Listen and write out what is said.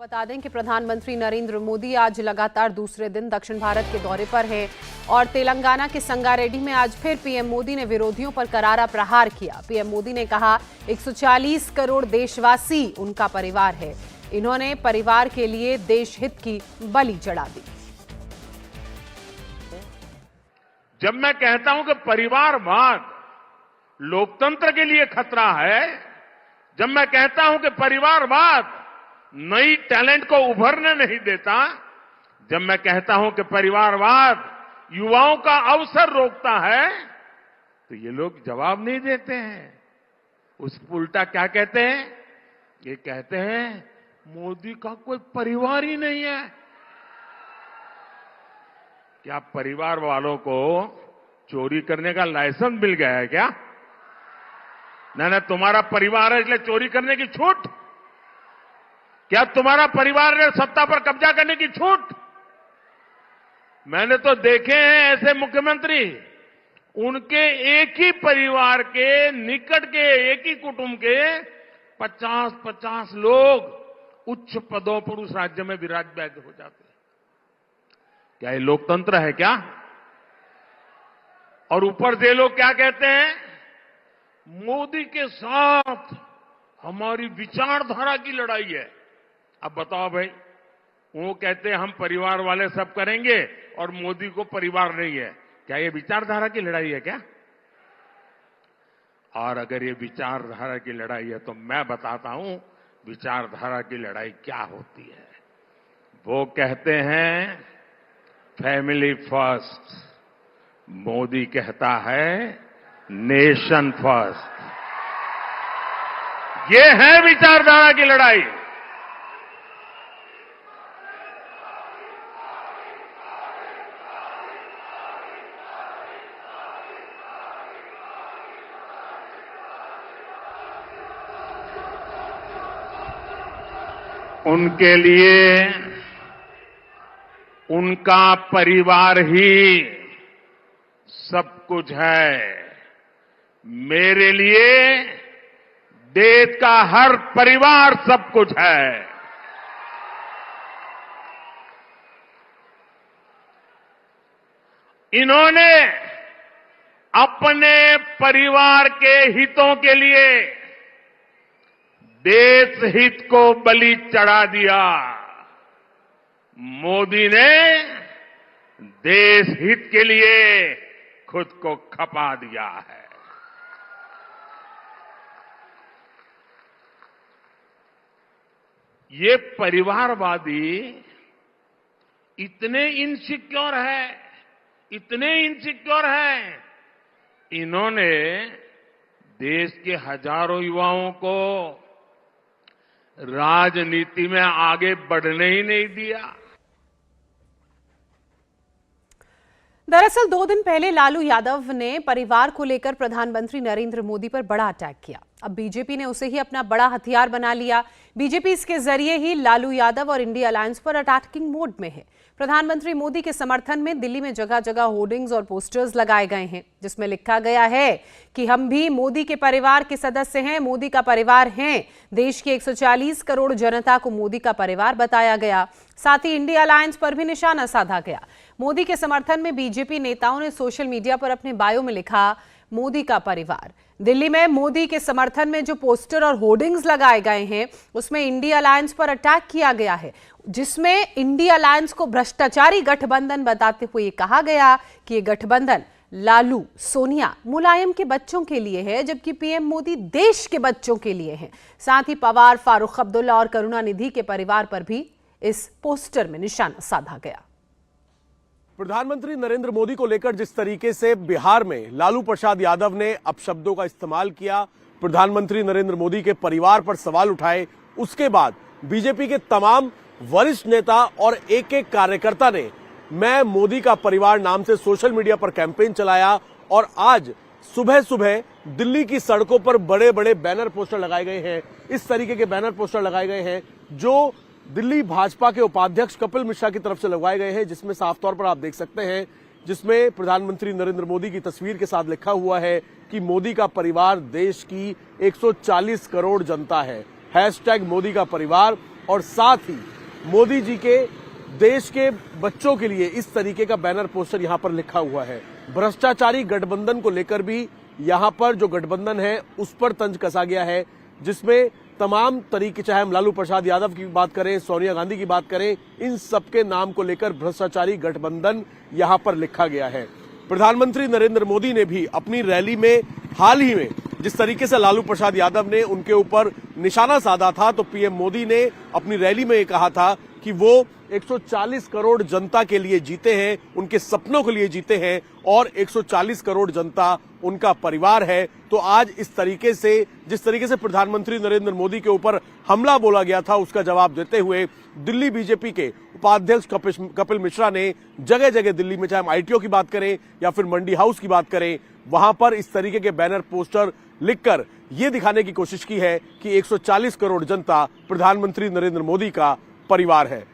बता दें कि प्रधानमंत्री नरेंद्र मोदी आज लगातार दूसरे दिन दक्षिण भारत के दौरे पर हैं और तेलंगाना के संगारेड्डी में आज फिर पीएम मोदी ने विरोधियों पर करारा प्रहार किया। पीएम मोदी ने कहा 140 करोड़ देशवासी उनका परिवार है। इन्होंने परिवार के लिए देश हित की बलि चढ़ा दी। जब मैं कहता हूं कि परिवारवाद लोकतंत्र के लिए खतरा है, जब मैं कहता हूं कि परिवारवाद नई टैलेंट को उभरने नहीं देता, जब मैं कहता हूं कि परिवारवाद युवाओं का अवसर रोकता है, तो ये लोग जवाब नहीं देते हैं। उस उल्टा क्या कहते हैं? ये कहते हैं मोदी का कोई परिवार ही नहीं है। क्या परिवार वालों को चोरी करने का लाइसेंस मिल गया है क्या? ना तुम्हारा परिवार है इसलिए चोरी करने की छूट? क्या तुम्हारा परिवार ने सत्ता पर कब्जा करने की छूट? मैंने तो देखे हैं ऐसे मुख्यमंत्री, उनके एक ही परिवार के निकट के एक ही कुटुंब के 50-50 लोग उच्च पदों पर उस राज्य में विराजमान हो जाते हैं। क्या ये लोकतंत्र है क्या? और ऊपर से लोग क्या कहते हैं? मोदी के साथ हमारी विचारधारा की लड़ाई है। अब बताओ भाई, वो कहते हैं हम परिवार वाले सब करेंगे और मोदी को परिवार नहीं है। क्या ये विचारधारा की लड़ाई है क्या? और अगर ये विचारधारा की लड़ाई है तो मैं बताता हूं विचारधारा की लड़ाई क्या होती है। वो कहते हैं फैमिली फर्स्ट, मोदी कहता है नेशन फर्स्ट। ये है विचारधारा की लड़ाई। उनके लिए उनका परिवार ही सब कुछ है। मेरे लिए देश का हर परिवार सब कुछ है। इन्होंने अपने परिवार के हितों के लिए देश हित को बलि चढ़ा दिया। मोदी ने देश हित के लिए खुद को खपा दिया है। ये परिवारवादी इतने इनसिक्योर है, इतने इनसिक्योर है, इन्होंने देश के हजारों युवाओं को राजनीति में आगे बढ़ने ही नहीं दिया। दरअसल 2 दिन पहले लालू यादव ने परिवार को लेकर प्रधानमंत्री नरेंद्र मोदी पर बड़ा अटैक किया। अब बीजेपी ने उसे ही अपना बड़ा हथियार बना लिया। बीजेपी इसके जरिए ही लालू यादव और इंडिया अलायंस पर अटैकिंग मोड में है। प्रधानमंत्री मोदी के समर्थन में दिल्ली में जगह जगह होर्डिंग्स और पोस्टर्स लगाए गए हैं, जिसमें लिखा गया है कि हम भी मोदी के परिवार के सदस्य हैं, मोदी का परिवार हैं। देश की 140 करोड़ जनता को मोदी का परिवार बताया गया। साथ ही इंडिया अलायंस पर भी निशाना साधा गया। मोदी के समर्थन में बीजेपी नेताओं ने सोशल मीडिया पर अपने बायो में लिखा मोदी का परिवार। दिल्ली में मोदी के समर्थन में जो पोस्टर और होर्डिंग्स लगाए गए हैं, उसमें इंडिया अलायंस पर अटैक किया गया है, जिसमें इंडिया अलायंस को भ्रष्टाचारी गठबंधन बताते हुए कहा गया कि ये गठबंधन लालू, सोनिया, मुलायम के बच्चों के लिए है, जबकि पीएम मोदी देश के बच्चों के लिए है। साथ ही पवार, फारूक अब्दुल्ला और करुणानिधि के परिवार पर भी इस पोस्टर में निशाना साधा गया। प्रधानमंत्री नरेंद्र मोदी को लेकर जिस तरीके से बिहार में लालू प्रसाद यादव ने अपशब्दों का इस्तेमाल किया, प्रधानमंत्री नरेंद्र मोदी के परिवार पर सवाल उठाए, उसके बाद बीजेपी के तमाम वरिष्ठ नेता और एक एक कार्यकर्ता ने मैं मोदी का परिवार नाम से सोशल मीडिया पर कैंपेन चलाया। और आज सुबह सुबह दिल्ली की सड़कों पर बड़े बड़े बैनर पोस्टर लगाए गए हैं। इस तरीके के बैनर पोस्टर लगाए गए हैं जो दिल्ली भाजपा के उपाध्यक्ष कपिल मिश्रा की तरफ से लगवाए गए हैं, जिसमें साफ तौर पर आप देख सकते हैं, जिसमें प्रधानमंत्री नरेंद्र मोदी की तस्वीर के साथ लिखा हुआ है कि मोदी का परिवार देश की 140 करोड़ जनता है, हैशटैग मोदी का परिवार। और साथ ही मोदी जी के देश के बच्चों के लिए इस तरीके का बैनर पोस्टर यहां पर लिखा हुआ है। भ्रष्टाचारी गठबंधन को लेकर भी यहां पर जो गठबंधन है उस पर तंज कसा गया है, जिसमें तमाम तरीके, चाहे हम लालू प्रसाद यादव की बात करें, सोनिया गांधी की बात करें, इन सबके नाम को लेकर भ्रष्टाचारी गठबंधन यहां पर लिखा गया है। प्रधानमंत्री नरेंद्र मोदी ने भी अपनी रैली में हाल ही में जिस तरीके से लालू प्रसाद यादव ने उनके ऊपर निशाना साधा था, तो पीएम मोदी ने अपनी रैली में ये कहा था कि वो 140 करोड़ जनता के लिए जीते हैं, उनके सपनों के लिए जीते हैं और 140 करोड़ जनता उनका परिवार है। तो आज इस तरीके से, जिस तरीके से प्रधानमंत्री नरेंद्र मोदी के ऊपर हमला बोला गया था, उसका जवाब देते हुए दिल्ली बीजेपी के उपाध्यक्ष कपिल मिश्रा ने जगह जगह दिल्ली में, चाहे हम आईटीओ की बात करें या फिर मंडी हाउस की बात करें, वहां पर इस तरीके के बैनर पोस्टर लिखकर यह दिखाने की कोशिश की है कि 140 करोड़ जनता प्रधानमंत्री नरेंद्र मोदी का परिवार है।